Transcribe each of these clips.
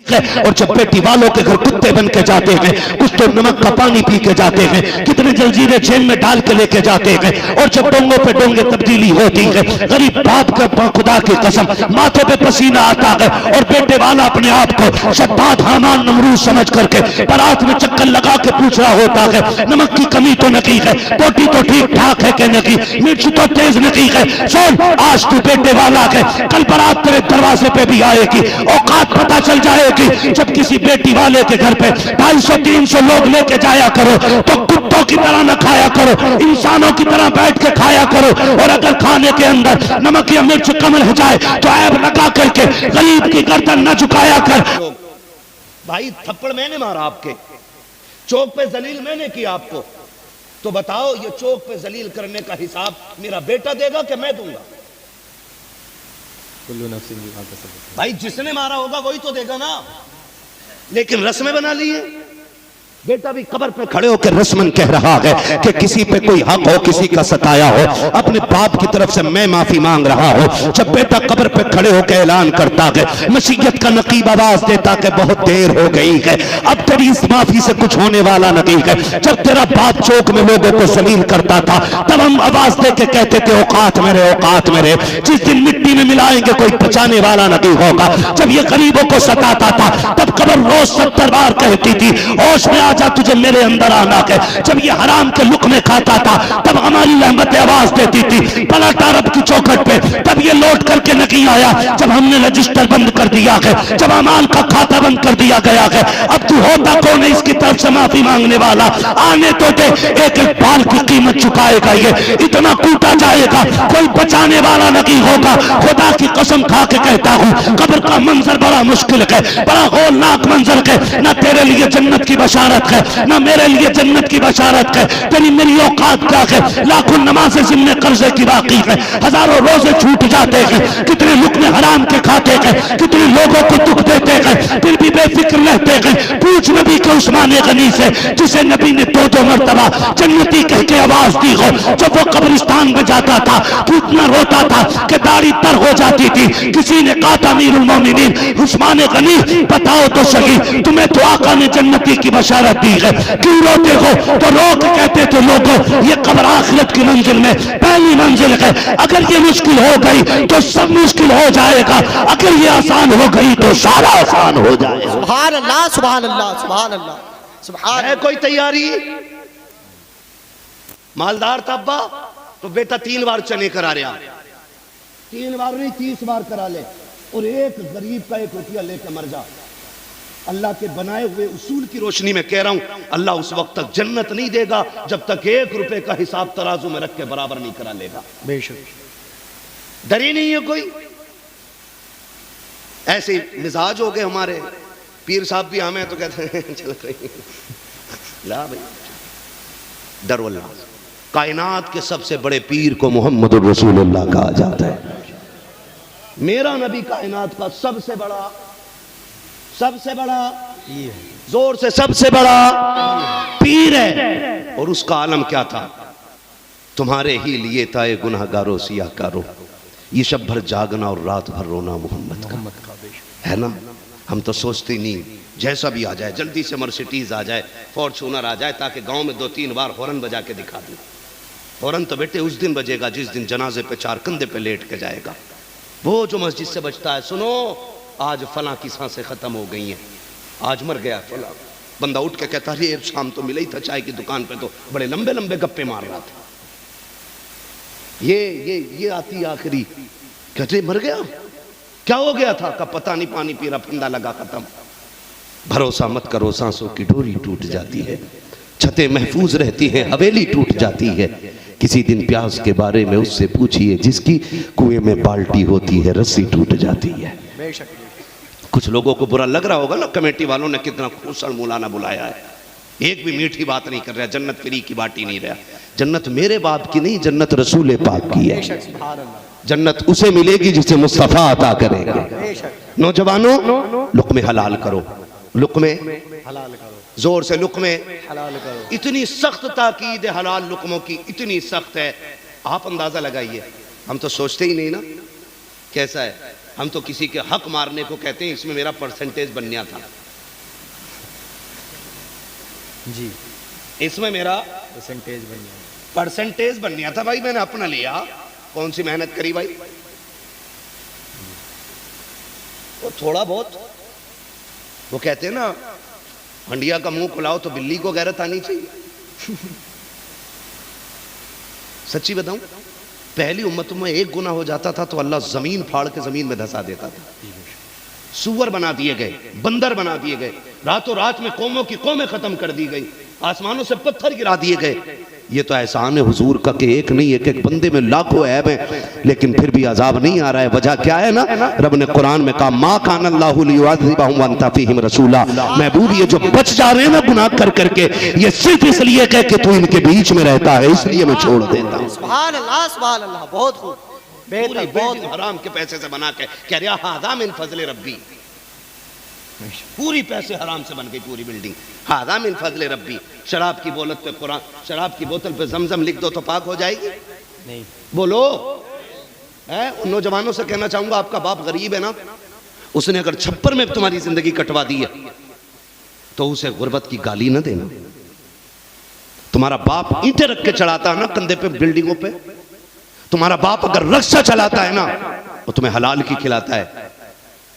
اور جب بیٹی والوں کے گھر کتے بن کے جاتے ہیں، کچھ تو نمک کا پانی پی کے جاتے ہیں، کتنے جلجیرے جیل میں ڈال کے لے کے جاتے ہیں، اور جب ڈونگوں پہ ڈونگے تبدیلی ہوتی ہے، غریب باپ کا خدا کی قسم ماتھے پہ پسینہ آتا ہے، اور بیٹے والا اپنے آپ کو شداد حامان نمرود سمجھ کر کے برات میں چکر لگا کے پوچھ رہا ہوتا ہے، نمک کی کمی تو نہیں ہے، بوٹی تو ٹھیک ٹھاک ہے کہ نہیں، مرچ تو تیز نہیں ہے، سن آج تو بیٹے والا ہے، کل برات تیرے دروازے پہ بھی آئے گی، اوقات پتہ چل جائے گی۔ جب کسی بیٹی والے کے گھر پہ 250-300 لوگ لے کے جایا کرو تو کتوں کی طرح نہ کھایا کرو، انسانوں کی طرح بیٹھ کے کھایا کرو، اور اگر کھانے کے اندر نمک یا مرچ کم ہو جائے تو عیب لگا کر کے غریب کی گردن نہ جھکایا کر۔ بھائی تھپڑ میں نے مارا آپ کے، چوک پہ ذلیل میں نے کیا آپ کو، تو بتاؤ یہ چوک پہ ذلیل کرنے کا حساب میرا بیٹا دے گا کہ میں دوں گا؟ بھائی جس نے مارا ہوگا وہی تو دے گا نا، لیکن رسمیں بنا لیے۔ بیٹا بھی قبر پہ کھڑے ہو کے رسمن کہہ رہا ہے کہ کسی پہ کوئی حق ہو، کسی کا ستایا ہو، اپنے باپ کی طرف سے میں معافی مانگ رہا ہوں۔ جب بیٹا قبر پہ کھڑے ہو کے اعلان کرتا ہے، مشیت کا نقیب آواز دیتا کہ بہت دیر ہو گئی ہے، اب تیری اس معافی سے کچھ ہونے والا نہیں ہے۔ جب تیرا باپ چوک میں لوگوں کو ذلیل کرتا تھا تب ہم آواز دے کے کہتے تھے اوقات میرے، اوقات میرے، جس دن مٹی میں ملائیں گے کوئی بچانے والا نہیں ہوگا۔ جب یہ غریبوں کو ستاتا تھا تب قبر روز 70 بار کہتی تھی ہوش میں جا تجھے میرے اندر آنا ہے۔ جب یہ حرام کے لقمے کھاتا تھا تب ہماری رحمت آواز دیتی تھی پلٹ عرب کی چوکھٹ پہ، تب یہ لوٹ کر کے نہیں آیا۔ جب ہم نے رجسٹر بند کر دیا ہے، جب امال کا کھاتا بند کر دیا گیا ہے، اب تو ہوتا کون ہے اس کی طرف سے معافی مانگنے والا؟ آنے تو دے، ایک ایک بال کی قیمت چکائے گا، یہ اتنا کوٹا جائے گا کوئی بچانے والا نہیں ہوگا۔ خدا کی قسم کھا کے کہتا ہوں قبر کا منظر بڑا مشکل ہے، بڑا ہولناک منظر ہے، نہ تیرے لیے جنت کی بشارت ہے نہ میرے لیے جنت کی بشارت ہے۔ تیری میری اوقات کیا ہے؟ لاکھوں نمازیں ذمہ قرضے کی باقی ہے، ہزاروں روزے چھوٹ جاتے ہیں، کتنے لقمے حرام کے کھاتے ہیں، کتنے لوگوں کو دکھ دیتے ہیں، پھر بھی بے فکر رہتے ہیں۔ پوچھ نبی کے عثمان غنی سے جسے نبی نے 2 مرتبہ جنتی کہہ کے آواز دی ہو، جب وہ قبرستان میں جاتا تھا تو اتنا روتا تھا کہ داڑھی تر ہو جاتی تھی۔ کسی نے کہا تھا امیر المومنین عثمان غنی بتاؤ تو صحیح، تمہیں تو آقا نے جنتی کی بشارت دی ہے، کیوں روتے ہو؟ تو رو کے کہتے تھے لوگوں یہ قبر آخرت کی منزل میں پہلی منزل ہے، اگر یہ مشکل ہو گئی تو سب مشکل ہو جائے گا، اگر یہ آسان ہو گئی تو سارا آسان ہو جائے گا۔ سبحان اللہ سبحان اللہ سبحان اللہ سبحان ہے کوئی تیاری؟ مالدار تھا ابا تو بیٹا 3 بار چنے کرا رہا، 3 بار نہیں 30 بار کرا لے، اور ایک غریب کا 1 روپیہ لے کے مر جا۔ اللہ کے بنائے ہوئے اصول کی روشنی میں کہہ رہا ہوں اللہ اس وقت تک جنت نہیں دے گا جب تک 1 روپے کا حساب ترازو میں رکھ کے برابر نہیں کرا لے گا۔ بے شک ڈری نہیں ہے کوئی؟ ایسے مزاج ہو گئے ہمارے، پیر صاحب بھی ہمیں تو کہتے ہیں چل رہی لا بھائی ڈرو اللہ۔ کائنات کے سب سے بڑے پیر کو محمد الرسول اللہ کہا جاتا ہے۔ میرا نبی کائنات کا سب سے بڑا زور سے سب سے بڑا پیر ہے، اور اس کا عالم کیا تھا؟ تمہارے ہی لیے تھا اے گناہگارو سیاہ کارو، یہ شب بھر جاگنا اور رات بھر رونا محمد کا ہے نا۔ ہم تو سوچتے نہیں جیسا بھی آ جائے جلدی سے مرسیڈیز آ جائے، فارچونر آ جائے، تاکہ گاؤں میں 2-3 بار ہارن بجا کے دکھا دیں۔ ہارن تو بیٹے اس دن بجے گا جس دن جنازے پہ 4 کندھے پہ لیٹ کے جائے گا، وہ جو مسجد سے بجتا ہے سنو آج فلاں کی سانسیں ختم ہو گئی ہیں، آج مر گیا فلاں، بندہ اٹھ کے کہتا ہے شام تو ملا ہی تھا چائے کی دکان پہ تو بڑے لمبے لمبے گپے مار رہا تھا۔ یہ آتی آخری کہتے مر گیا، کیا ہو گیا تھا؟ کہ پتہ نہیں پانی پی رہا پھندا لگا ختم۔ بھروسہ مت کرو سانسوں کی ڈوری ٹوٹ جاتی ہے، چھتیں محفوظ رہتی ہیں حویلی ٹوٹ جاتی ہے۔ کسی دن پیاس کے بارے میں اس سے پوچھئے جس کی کنویں میں بالٹی ہوتی ہے رسی ٹوٹ جاتی ہے۔ کچھ لوگوں کو برا لگ رہا ہوگا نا کمیٹی والوں نے کتنا خوشن مولانا بلایا ہے، ایک بھی میٹھی بات نہیں کر رہا، جنت فری کی باٹی نہیں رہا۔ جنت میرے باپ کی نہیں، جنت رسول پاک کی ہے۔ جنت اسے ملے گی جسے مصطفیٰ عطا کرے گا۔ نوجوانوں لقمے حلال کرو، لقمے حلال کرو، زور سے لقمے حلال کرو۔ اتنی سخت تاکید حلال لقموں کی، اتنی سخت ہے آپ اندازہ لگائیے، ہم تو سوچتے ہی نہیں نا کیسا ہے۔ ہم تو کسی کے حق مارنے کو کہتے ہیں، اس میں میرا پرسنٹیج بنیا تھا، جی اس میں میرا پرسنٹیج بنیا تھا بھائی، میں نے اپنا لیا، کون سی محنت کری بھائی، وہ تھوڑا بہت، وہ کہتے ہیں نا ہنڈیا کا منہ کھلاؤ تو بلی کو غیرت آنی چاہیے۔ سچی بتاؤں، پہلی امتوں میں ایک گناہ ہو جاتا تھا تو اللہ زمین پھاڑ کے زمین میں دھسا دیتا تھا، سور بنا دیے گئے، بندر بنا دیے گئے، راتوں رات میں قوموں کی قومیں ختم کر دی گئی، آسمانوں سے پتھر گرا دیے گئے۔ یہ تو احسان ہے حضور کا کہ ایک نہیں، ایک ایک بندے میں لاکھوں عیب ہیں، لیکن پھر بھی عذاب نہیں آ رہا ہے۔ وجہ کیا ہے نا، رب نے قرآن میں کہا ما کان اللہ لیعذبہم وانت فیہم رسولا، محبوب یہ جو بچ جا رہے ہیں نا گناہ کر کر کے، یہ صرف اس لیے کہ تو ان کے بیچ میں رہتا ہے، اس لیے میں چھوڑ دیتا ہوں۔ سبحان اللہ، بہت خوب، بہتر، پوری بہت بلڈنگ حرام کے پیسے سے بنا کے کہہ رہا ہاذا من فضل ربی، پوری پیسے حرام سے بن گئی پوری بلڈنگ، ہاذا من فضل ربی۔ شراب کی بولت پہ قرآن، شراب کی بوتل پہ زمزم لکھ دو تو پاک ہو جائے گی؟ نہیں، بولو۔ ان نوجوانوں سے کہنا چاہوں گا، آپ کا باپ غریب ہے نا، اس نے اگر چھپر میں تمہاری زندگی کٹوا دی ہے تو اسے غربت کی گالی نہ دینا۔ تمہارا باپ اینٹیں رکھ کے چڑھاتا ہے نا کندھے پہ بلڈنگوں پہ، تمہارا باپ اگر رکشہ چلاتا ہے نا، وہ تمہیں حلال کی کھلاتا ہے،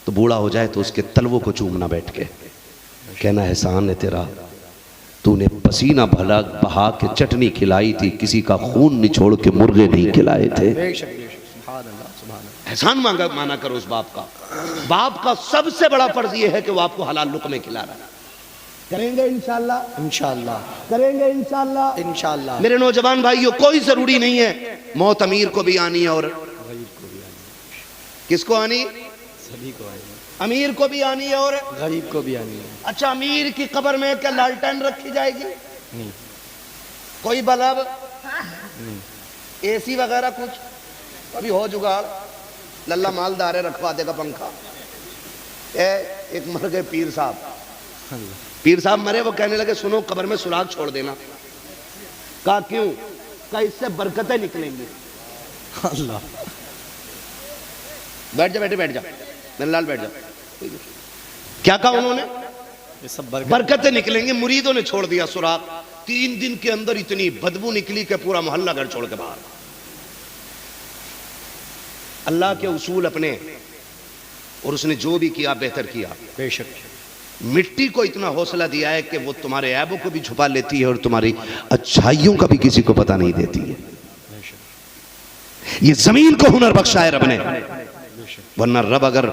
تو بوڑھا ہو جائے تو اس کے تلووں کو چومنا بیٹھ کے، کہنا احسان ہے تیرا، تو نے پسینہ بھلا بہا کے چٹنی کھلائی تھی، کسی کا خون نچوڑ کے مرغے نہیں کھلائے تھے۔ بے شک، سبحان اللہ۔ احسان مانا کرو اس باپ کا۔ باپ کا سب سے بڑا فرض یہ ہے کہ وہ آپ کو حلال لقمے کھلا رہا ہے۔ کریں گے انشاءاللہ، انشاءاللہ، کریں گے انشاءاللہ، انشاءاللہ۔ میرے نوجوان بھائیو، کوئی ضروری نہیں ہے موت امیر کو بھی آنی ہے اور کس کو آنی؟ سبھی کو آئے، امیر کو بھی آنی ہے اور غریب کو بھی آنی ہے۔ اچھا، امیر کی قبر میں کیا لالٹین رکھی جائے گی؟ نہیں، کوئی بلب، اے سی وغیرہ کچھ؟ ابھی ہو جگاڑ، للہ مالدار ہے رکھوا دے گا پنکھا۔ ایک مر گئے پیر صاحب، پیر صاحب مرے، وہ کہنے لگے سنو قبر میں سراغ چھوڑ دینا۔ کہا کیوں؟ کہا اس سے برکتیں نکلیں گی۔ اللہ، بیٹھ جا بیٹھے، بیٹھ جا میرے لال، بیٹھ جا۔ کیا کہا انہوں نے؟ یہ سب برکت، برکتیں نکلیں گے۔ مریدوں نے چھوڑ دیا سراغ، 3 دن کے اندر اتنی بدبو نکلی کہ پورا محلہ گھر چھوڑ کے باہر۔ اللہ کے اصول اپنے، اور اس نے جو بھی کیا بہتر کیا۔ بے شک، مٹی کو اتنا حوصلہ دیا ہے کہ وہ تمہارے عیبوں کو بھی چھپا لیتی ہے اور تمہاری اچھائیوں کا بھی کسی کو پتہ نہیں دیتی ہے۔ بے شک، یہ زمین کو ہنر بخشا ہے رب نے، ورنہ رب اگر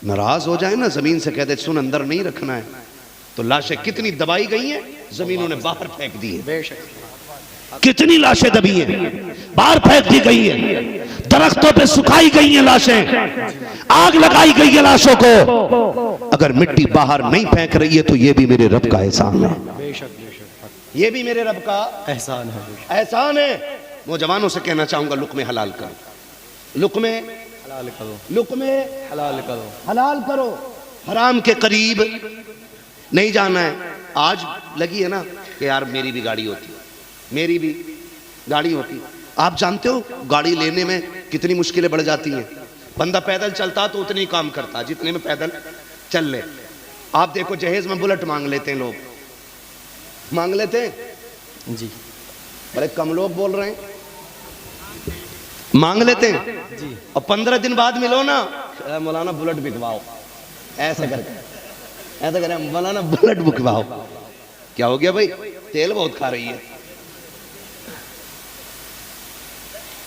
ناراض ہو جائے نا، زمین سے کہتے سن اندر نہیں رکھنا ہے، تو لاشیں کتنی دبائی گئی ہیں، زمینوں نے باہر پھینک دی ہیں۔ بے شک، کتنی لاشیں دبی ہیں، باہر پھینک دی گئی ہیں، درختوں پہ سکھائی گئی ہیں لاشیں، آگ لگائی گئی ہے لاشوں کو۔ اگر مٹی باہر نہیں پھینک رہی ہے تو یہ بھی میرے رب کا احسان ہے، بے شک، بے شک، یہ بھی میرے رب کا احسان ہے، بے شک۔ احسان ہے۔ نوجوانوں سے کہنا چاہوں گا لقمے حلال کرو، لقمے حلال کرو، لقمے حلال کرو، حلال کرو، حرام کے قریب نہیں جانا ہے۔ آج لگی ہے نا کہ یار میری بھی گاڑی ہوتی، میری بھی گاڑی ہوتی۔ آپ جانتے ہو گاڑی لینے میں کتنی مشکلیں بڑھ جاتی ہیں۔ بندہ پیدل چلتا تو اتنی کام کرتا جتنے میں پیدل چل لے۔ آپ دیکھو جہیز میں بلٹ مانگ لیتے ہیں لوگ، مانگ لیتے ہیں، جی بڑے کم لوگ بول رہے ہیں، مانگ لیتے ہیں، جی، اور 15 دن بعد ملو نا، مولانا بلٹ بکواؤ، ایسے کر کے ایسا کریں مولانا بلٹ بکواؤ۔ کیا ہو گیا بھائی؟ تیل بہت کھا رہی ہے۔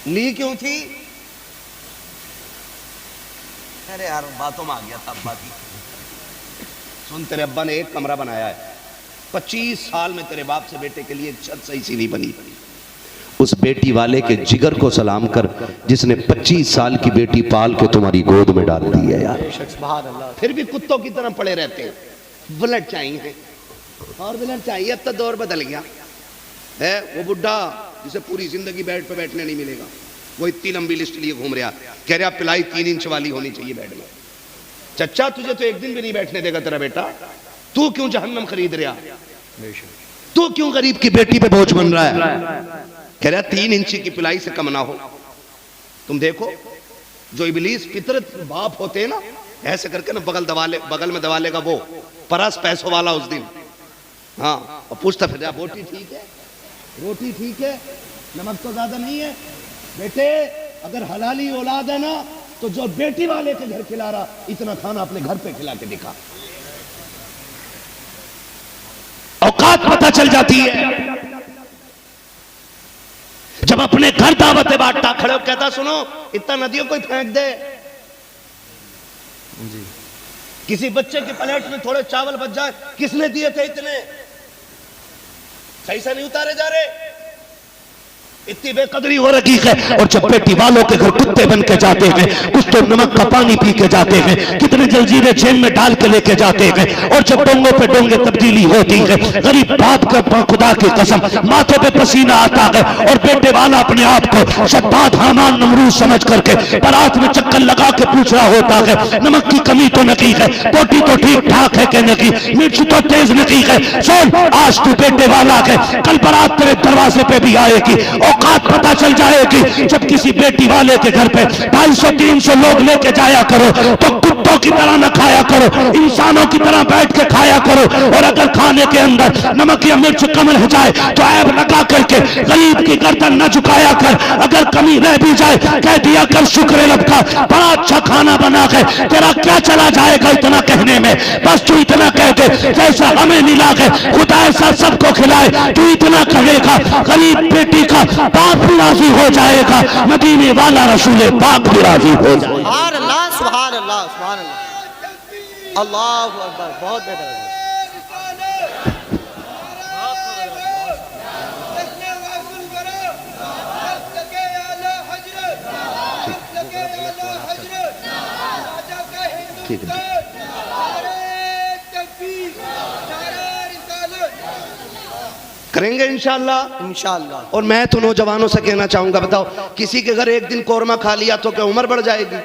لی کیوں تھی؟ ارے یار باتوں میں آ گیا تھا ابا کی۔ سن، تیرے ابا نے ایک کمرہ بنایا ہے، 25 سال میں تیرے باپ سے بیٹے کے لیے ایک چھت صحیح سی نہیں بنی۔ اس بیٹی والے کے جگر کو سلام کر جس نے 25 سال کی بیٹی پال کے تمہاری گود میں ڈال دی ہے یار۔ بے شک، سبحان اللہ۔ پھر بھی کتوں کی طرح پڑے رہتے ہیں۔ بلٹ چاہیے اور بلٹ چاہیے، اب تو دور بدل گیا ہے۔ وہ بڈھا جسے پوری زندگی بیڈ پہ بیٹھنے نہیں ملے گا، وہ اتنی لمبی لسٹ لیے گھوم رہا، کہہ رہا پلائی 3 انچ والی ہونی چاہیے بیڈ میں۔ چچا تجھے تو ایک دن بھی نہیں بیٹھنے دے گا تیرا بیٹا، تو کیوں جہنم خرید رہا؟ بے شک، تو کیوں غریب کی بیٹی پہ بوجھ بن رہا ہے؟ کہہ رہا 3 انچی کی پلائی سے کم نہ ہو۔ تم دیکھو جو ابلیس فطرت باپ ہوتے ہیں نا، ایسے کر کے نا بغل میں دبا لے گا وہ پرس پیسوں والا اس دن، ہاں، اور پوچھتا پھر روٹی ٹھیک ہے، روٹی ٹھیک ہے، نمک تو زیادہ نہیں ہے؟ بیٹے اگر حلالی اولاد ہے نا تو جو بیٹی والے کے گھر کھلا رہا اتنا کھانا اپنے گھر پہ کھلا کے دکھا۔ اوقات پتہ چل جاتی ہے جب اپنے گھر دعوتیں بانٹتا، کھڑے ہو کہتا سنو اتنا ندیوں کوئی پھینک دے، کسی بچے کی پلیٹ میں تھوڑے چاول بچ جائے، کس نے دیے تھے اتنے؟ صحیح سے نہیں اتارے جا رہے، اتنی بے قدری ہو رکھی ہے۔ اور جب بیٹی والوں کے گھر کتے بن کے جاتے ہیں، کچھ تو نمک کا پانی پی کے جاتے ہیں، کتنے جلجیرے جیل میں ڈال کے لے کے جاتے ہیں، اور جب ڈونگوں پہ ڈونگے تبدیلی ہوتی ہے، غریب باپ کا خدا کی قسم ماتھے پہ پسینہ آتا ہے، اور بیٹے والا اپنے آپ کو شداد حامان نمرود سمجھ کر کے برات میں چکر لگا کے پوچھ رہا ہوتا ہے نمک کی کمی تو نہیں ہے، بوٹی تو ٹھیک ٹھاک ہے کہ نہیں، مرچ تو تیز نہیں ہے، سن آج تو بیٹے والا ہے، کل برات تیرے دروازے پہ بھی آئے گی۔ اوقات پتہ چل جائے گی جب کسی بیٹی والے کے گھر پہ 250-300 لوگ لے کے جایا کرو تو کتوں کی طرح نہ کھایا کرو، انسانوں کی طرح بیٹھ کے کھایا کرو، اور اگر کھانے کے اندر نمک یا مرچ کم رہ جائے تو عیب لگا کر کے غریب کی گردن نہ جھکایا کر، اگر کمی رہ بھی جائے کہہ دیا کر شکر رب کا بڑا اچھا کھانا بنا ہے، تیرا کیا چلا جائے گا اتنا کہنے میں، بس تو اتنا کہہ دے جیسا ہمیں ملا ہے خدا ایسا سب کو کھلائے، تو اتنا کہے گا غریب بیٹی کا باپ بھی راضی ہو جائے گا، مدینے والا رسول پاک بھی راضی ہو جائے گا۔ سبحان اللہ سبحان اللہ سبحان اللہ، اللہ اکبر، بہت بہتر ہے۔ کریں گے انشاءاللہ انشاءاللہ۔ اور میں تو نوجوانوں سے کہنا چاہوں گا، بتاؤ کسی کے گھر ایک دن قورمہ کھا لیا تو کیا عمر بڑھ جائے گی؟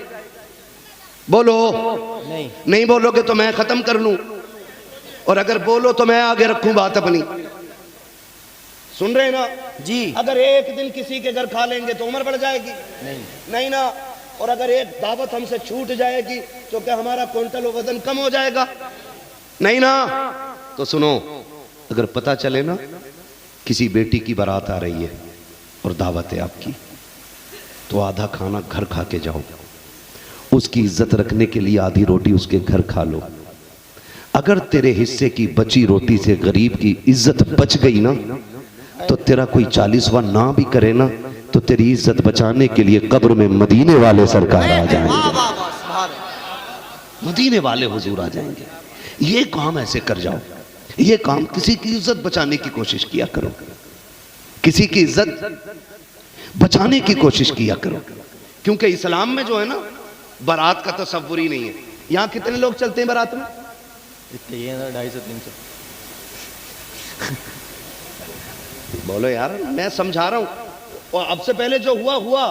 بولو نہیں بولو گے تو میں ختم کر لوں، اور اگر بولو تو میں آگے رکھوں بات اپنی، سن رہے نا جی، اگر ایک دن کسی کے گھر کھا لیں گے تو عمر بڑھ جائے گی؟ نہیں نا، اور اگر ایک دعوت ہم سے چھوٹ جائے گی تو کیا ہمارا کوئنٹل و وزن کم ہو جائے گا؟ نہیں نا۔ تو سنو، اگر پتہ چلے نا کسی بیٹی کی بارات آ رہی ہے اور دعوت ہے آپ کی، تو آدھا کھانا گھر کھا کے جاؤ، اس کی عزت رکھنے کے لیے آدھی روٹی اس کے گھر کھا لو، اگر تیرے حصے کی بچی روٹی سے غریب کی عزت بچ گئی نا تو تیرا کوئی 40واں نہ بھی کرے نا تو تیری عزت بچانے کے لیے قبر میں مدینے والے سرکار آ جائیں گے، مدینے والے حضور آ جائیں گے۔ یہ کام ایسے کر جاؤ، یہ کام کسی کی عزت بچانے کی کوشش کیا کرو، کسی کی عزت بچانے کی کوشش کیا کرو، کیونکہ اسلام میں جو ہے نا بارات کا تصور ہی نہیں ہے۔ یہاں کتنے لوگ چلتے ہیں بارات میں؟ 250-300۔ بولو یار، میں سمجھا رہا ہوں، اور اب سے پہلے جو ہوا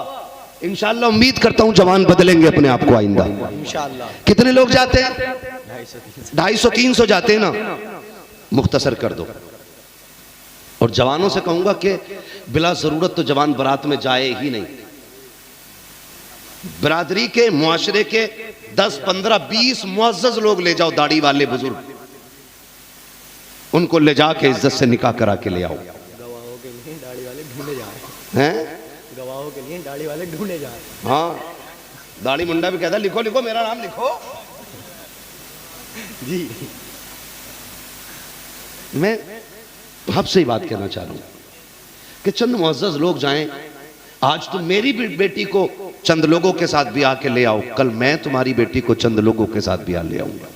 انشاءاللہ امید کرتا ہوں جوان بدلیں گے اپنے آپ کو آئندہ۔ انشاءاللہ۔ کتنے لوگ جاتے ہیں؟ 250-300 جاتے ہیں نا، مختصر کر دو۔ اور جوانوں سے کہوں گا کہ بلا ضرورت تو جوان برات میں جائے ہی نہیں، برادری کے معاشرے کے 10-15-20 معزز لوگ لے جاؤ، داڑھی والے بزرگ، ان کو لے جا کے عزت سے نکاح کرا کے لے آؤ۔ گواہوں کے لیے داڑھی والے ڈھونڈے جا رہے ہیں، گواہوں کے لیے داڑھی والے ڈھونڈے جا رہے ہاں، داڑھی منڈا بھی کہتا ہے لکھو لکھو میرا نام لکھو۔ جی، میں آپ سے ہی بات کہنا چاہ رہا ہوں کہ چند معزز لوگ جائیں، آج تم میری بیٹی کو چند لوگوں کے ساتھ بھی آ کے لے آؤ، کل میں تمہاری بیٹی کو چند لوگوں کے ساتھ بھی آ لے آؤں گا،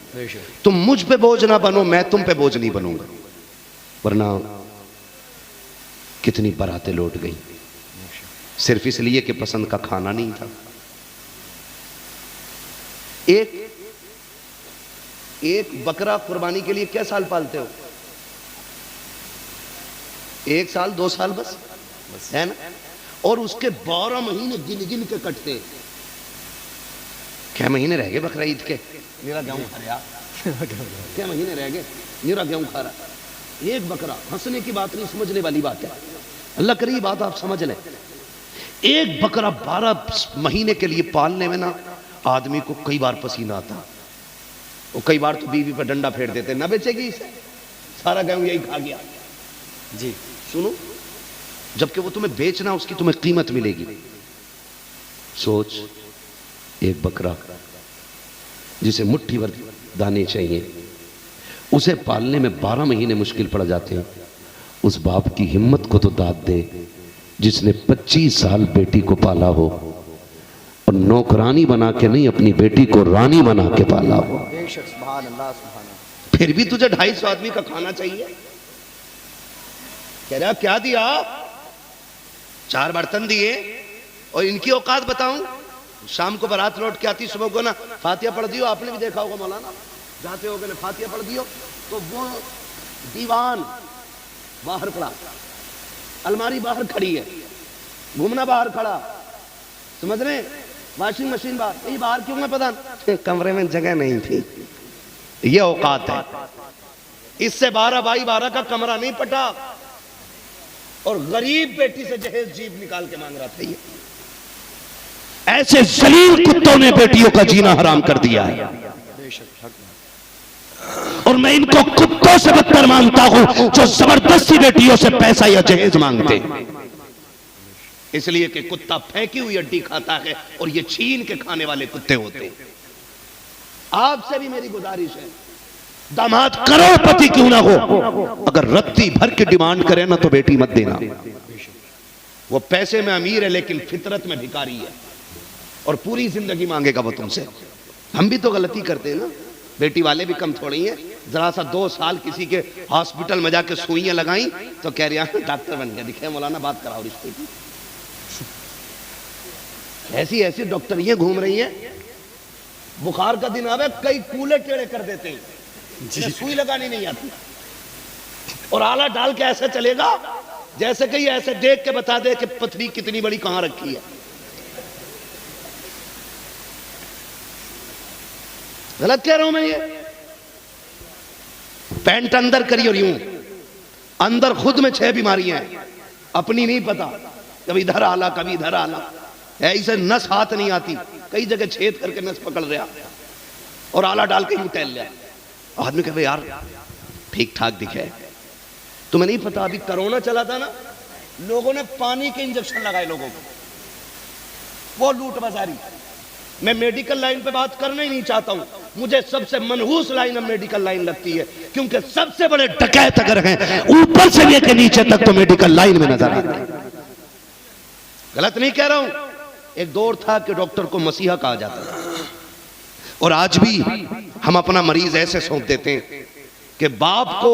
تم مجھ پہ بوجھ نہ بنو، میں تم پہ بوجھ نہیں بنوں گا، ورنہ کتنی براتیں لوٹ گئی صرف اس لیے کہ پسند کا کھانا نہیں تھا۔ ایک بکرا قربانی کے لیے کیا سال پالتے ہو؟ 1 سال 2 سال بس ہے نا، اور اس کے 12 مہینے گن گن کے کٹتے ہیں۔ کیا مہینے رہ گئے بقرہ عید کے؟ میرا گیہوں کھا رہا، کیا مہینے رہ گئے، میرا گیہوں کھا رہا۔ ایک بکرا، ہنسنے کی بات نہیں، سمجھنے والی بات ہے، اللہ کرے یہ بات آپ سمجھ لیں۔ ایک بکرا 12 مہینے کے لیے پالنے میں نا آدمی کو کئی بار پسینہ آتا، اور کئی بار تو بیوی پہ ڈنڈا پھیر دیتے، نہ بیچے گی اسے، سارا گیہوں یہی کھا گیا. جی سنو، جبکہ وہ تمہیں بیچنا اس کی تمہیں قیمت ملے گی. سوچ، ایک بکرا جسے مٹھی بھر دانے چاہیے، اسے پالنے میں 12 مہینے مشکل پڑ جاتے ہیں. اس باپ کی ہمت کو تو داد دے جس نے 25 سال بیٹی کو پالا ہو، اور نوکرانی بنا کے نہیں، اپنی بیٹی کو رانی بنا کے پالا ہو. بے شک، سبحان اللہ سبحان اللہ. پھر بھی تجھے 250 آدمی کا کھانا چاہیے. کہہ رہا کیا دیا؟ 4 برتن دیے، اور ان کی اوقات بتاؤں، شام کو بارات لوٹ کے آتی، صبح کو نا فاتحہ پڑھ دیو. آپ نے بھی دیکھا ہوگا مولانا، جاتے ہو گے نا فاتحہ پڑھ دیو تو وہ دیوان باہر پڑا، الماری باہر کھڑی ہے، گھومنا باہر کھڑا، سمجھ رہے ہیں، واشنگ مشین باہر. یہ باہر کیوں ہے پتہ نہیں، کمرے میں جگہ نہیں تھی. یہ اوقات ہے. اس سے 12 بائی 12 کا کمرہ نہیں پٹا، اور غریب بیٹی سے جہیز جیب نکال کے مانگ رہا تھا. یہ ایسے ذلیل کتوں نے بیٹیوں کا جینا حرام کر دیا ہے، بے شک، حق. اور میں ان کو کتوں سے بدتر مانتا ہوں جو زبردستی بیٹیوں سے پیسہ یا جہیز مانگتے ہیں. اس لیے کہ کتا پھینکی ہوئی ہڈی کھاتا ہے، اور یہ چھین کے کھانے والے کتے ہوتے ہیں. آپ سے بھی میری گزارش ہے، داماد کروڑ پتی کیوں نہ ہو، اگر رتی بھر کے ڈیمانڈ کرے نا تو بیٹی مت دینا. وہ پیسے میں امیر ہے لیکن فطرت میں بھکاری ہے، اور پوری زندگی مانگے گا وہ تم سے. ہم بھی تو غلطی کرتے ہیں نا، بیٹی والے بھی کم تھوڑی ہیں. ذرا سا 2 سال کسی کے ہاسپٹل میں جا کے سوئیاں لگائیں تو کہہ رہے ہیں ڈاکٹر بن گیا، دکھے مولانا بات کراؤ رشتے کی. ایسی ایسی ڈاکٹریاں گھوم رہی ہیں. بخار کا دن آوے کئی کولے ٹیڑے کر دیتے ہیں، سوئی لگانی نہیں آتی، اور آلہ ڈال کے ایسے چلے گا جیسے کہ یہ ایسے دیکھ کے بتا دے کہ پتھری کتنی بڑی کہاں رکھی ہے. غلط کہہ رہا ہوں میں؟ یہ پینٹ اندر کری اور یوں اندر خود میں 6 بیماریاں ہیں، اپنی نہیں پتا، کبھی ادھر آلہ کبھی ادھر آلہ، ایسے نس ہاتھ نہیں آتی، کئی جگہ چھید کر کے نس پکڑ رہا، اور آلہ ڈال کے یوں ٹہل لیا. آدمی کہے یار ٹھیک ٹھاک دکھے. تمہیں نہیں پتا ابھی کرونا چلا تھا نا، لوگوں نے پانی کے انجیکشن لگائے لوگوں کو، وہ لوٹ بازاری. میں میڈیکل لائن پہ بات کرنا ہی نہیں چاہتا ہوں، مجھے سب سے منحوس لائن اب میڈیکل لائن لگتی ہے، کیونکہ سب سے بڑے ڈکیت اگر ہیں اوپر سے لے کے نیچے تک تو میڈیکل لائن میں نظر آتے ہیں. غلط نہیں کہہ رہا ہوں. ایک دور تھا کہ ڈاکٹر کو مسیحا کہا جاتا تھا، اور آج بھی ہم اپنا مریض ایسے سونپ دیتے ہیں کہ باپ کو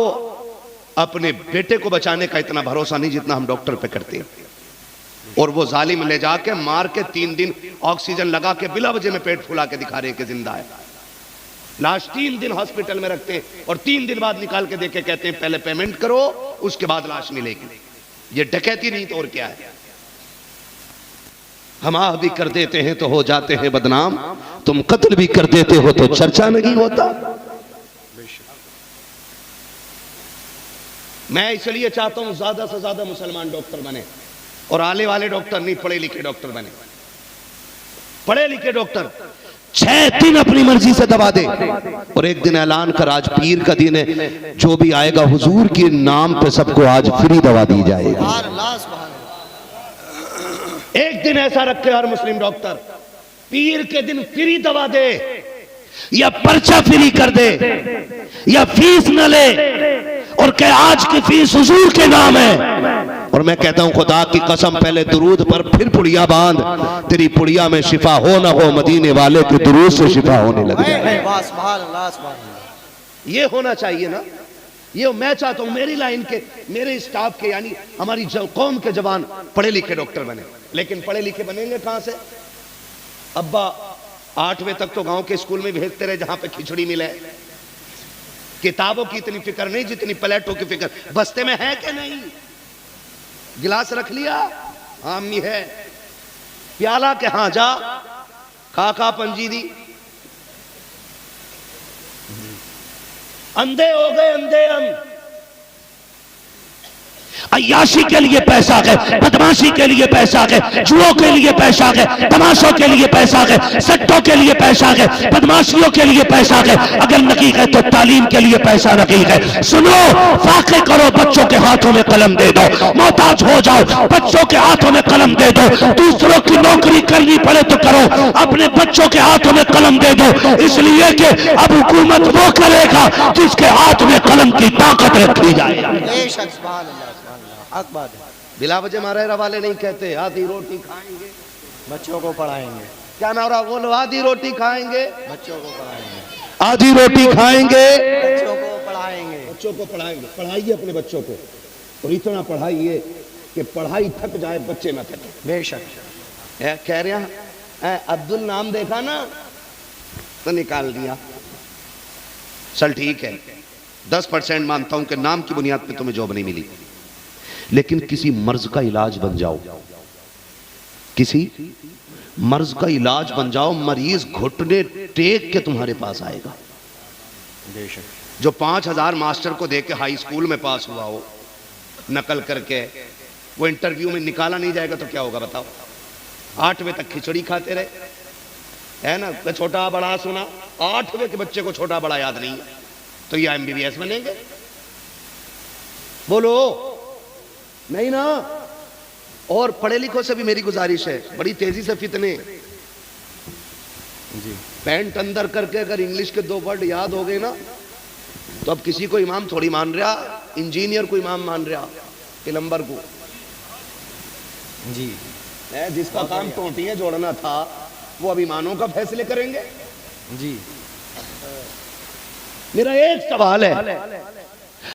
اپنے بیٹے کو بچانے کا اتنا بھروسہ نہیں جتنا ہم ڈاکٹر پہ کرتے ہیں. اور وہ ظالم لے جا کے مار کے 3 دن آکسیجن لگا کے بلا وجہ میں پیٹ پھلا کے دکھا رہے ہیں کہ زندہ ہے. لاش 3 دن ہاسپٹل میں رکھتے ہیں، اور 3 دن بعد نکال کے دیکھ کے کہتے ہیں پہلے پیمنٹ کرو اس کے بعد لاش ملے گی. یہ ڈکیتی نہیں تو اور کیا ہے؟ ہم آہ بھی کر دیتے ہیں تو ہو جاتے ہیں بدنام، تم قتل بھی کر دیتے ہو تو چرچا نہیں ہوتا. میں اس لیے چاہتا ہوں زیادہ سے زیادہ مسلمان ڈاکٹر بنے، اور آلے والے ڈاکٹر نہیں، پڑھے لکھے ڈاکٹر بنے. پڑھے لکھے ڈاکٹر 6 دن اپنی مرضی سے دوا دے، اور ایک دن اعلان کر آج پیر کا دن ہے، جو بھی آئے گا حضور کے نام پہ سب کو آج فری دوا دی جائے گی. سبحان اللہ سبحان اللہ. ایک دن ایسا رکھے ہر مسلم ڈاکٹر، پیر کے دن فری دوا دے، یا پرچہ فری کر دے، یا فیس نہ لے، اور کہ آج کی فیس حضور کے نام ہے. اور میں کہتا ہوں خدا کی قسم، پہلے درود پر پھر پڑیا باندھ، تیری پڑیا میں شفا ہو نہ ہو مدینے والے کے درود سے شفا ہونے لگ جائے. سبحان اللہ سبحان اللہ. یہ ہونا چاہیے نا. یہ میں چاہتا ہوں میری لائن کے، میرے اسٹاف کے، یعنی ہماری قوم کے جوان پڑھے لکھے ڈاکٹر بنے. لیکن پڑھے لکھے بنیں گے کہاں سے؟ ابا 8ویں تک تو گاؤں کے اسکول میں بھیجتے رہے جہاں پہ کھچڑی ملے. کتابوں کی اتنی فکر نہیں جتنی پلیٹوں کی فکر. بستے میں ہے کہ نہیں؟ گلاس رکھ لیا؟ ہاں امی ہے. پیالہ کے ہاں جا کھا پنجی دی. اندھے ہو گئے اندھے ہم. عیاشی کے لیے پیسہ ہے، بدماشی کے لیے پیسہ ہے، جوؤں کے لیے پیسہ ہے، تماشوں کے لیے پیسہ ہے، سٹوں کے لیے پیسہ ہے، بدماشیوں کے لیے پیسہ ہے۔ اگر نہیں ہے تو تعلیم کے لیے پیسہ نہیں ہے۔ سنو، فاقے کرو، بچوں کے ہاتھوں میں قلم دے دو، محتاج ہو جاؤ، بچوں کے ہاتھوں میں قلم دے دو، دوسروں کی نوکری کرنی پڑے تو کرو، اپنے بچوں کے ہاتھوں میں قلم دے دو، اس لیے کہ اب حکومت وہ کرے گا جس کے ہاتھ میں قلم کی طاقت رکھی جائے۔ بے شک سبحان اللہ سبحان اللہ، حق بات ہے۔ بلا وجہ مارے روالے نہیں کہتے آدھی روٹی کھائیں گے، بچوں کو پڑھائیں گے، کیا نعرہ بولو، آدھی روٹی کھائیں گے، بچوں کو پڑھائیں گے، آدھی روٹی کھائیں گے، بچوں کو پڑھائیں گے۔ بچوں کو پڑھائیں گے۔ پڑھائیے اپنے بچوں کو، اور اتنا پڑھائیے کہ پڑھائی تھک جائے، بچے نہ تھکے۔ بے شک کہہ رہے ہیں عبد النام دیکھا نا تو نکال دیا، چل ٹھیک ہے 10% مانتا ہوں کہ نام کی بنیاد پہ تمہیں جاب نہیں ملی، لیکن کسی مرض کا علاج بن جاؤ، کسی مرض کا علاج بن جاؤ، مریض گھٹنے ٹیک کے تمہارے پاس آئے گا۔ بے شک جو 5000 ماسٹر کو دے کے ہائی اسکول میں پاس ہوا ہو نقل کر کے، وہ انٹرویو میں نکالا نہیں جائے گا تو کیا ہوگا بتاؤ؟ 8ویں تک کھچڑی کھاتے رہے، ہے نا، چھوٹا بڑا سنا، 8ویں کے بچے کو چھوٹا بڑا یاد نہیں ہے تو یہ MBBS بنیں گے؟ بولو نہیں نا۔ اور پڑھے لکھوں سے بھی میری گزارش ہے، بڑی تیزی سے فتنے، جی پینٹ اندر کر کے اگر انگلش کے 2 ورڈ یاد ہو گئے نا تو اب کسی کو امام تھوڑی مان رہا، انجینئر کو امام مان رہا، پلمبر کو، جی جس کا کام ٹوٹیاں جوڑنا تھا وہ اب ایمانوں کا فیصلے کریں گے۔ جی میرا ایک سوال ہے،